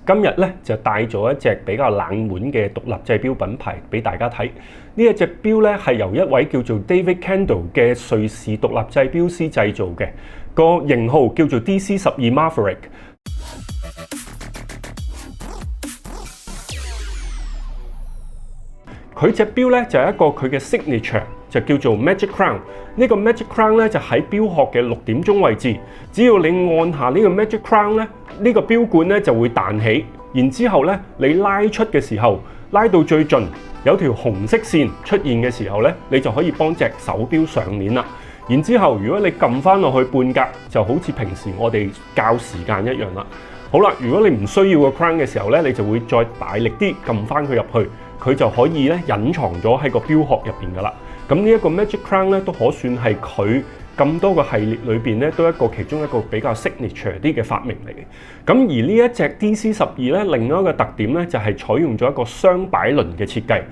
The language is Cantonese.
今日咧就帶咗一隻比較冷門嘅獨立製錶品牌俾大家睇。呢一隻錶咧係由一位叫做 David Kendall 嘅瑞士獨立製錶師製造嘅，個型號叫做 DC12 Maverick。佢隻錶咧就係一個佢嘅 signature，就叫做 Magic Crown。呢個 Magic Crown 咧就喺錶殼嘅6點鐘位置，只要你按下呢個 Magic Crown 咧，呢個錶冠咧就會彈起，然之後咧你拉出嘅時候，拉到最盡有條紅色線出現嘅時候咧，你就可以幫隻手錶上鏈啦。然之後如果你撳翻落去半格，就好似平時我哋校時間一樣啦。好啦，如果你唔需要個 crown 嘅時候咧，你就會再大力啲撳翻佢入去，佢就可以咧隱藏咗喺個錶殼入邊噶啦。咁呢一個 Magic Crown 咧都可算係佢咁多個系列裏邊咧都其中一個比較 signature 啲嘅發明嚟嘅。咁而呢一隻 DC12咧，另外一個特點咧就係採用咗一個雙擺輪嘅設計。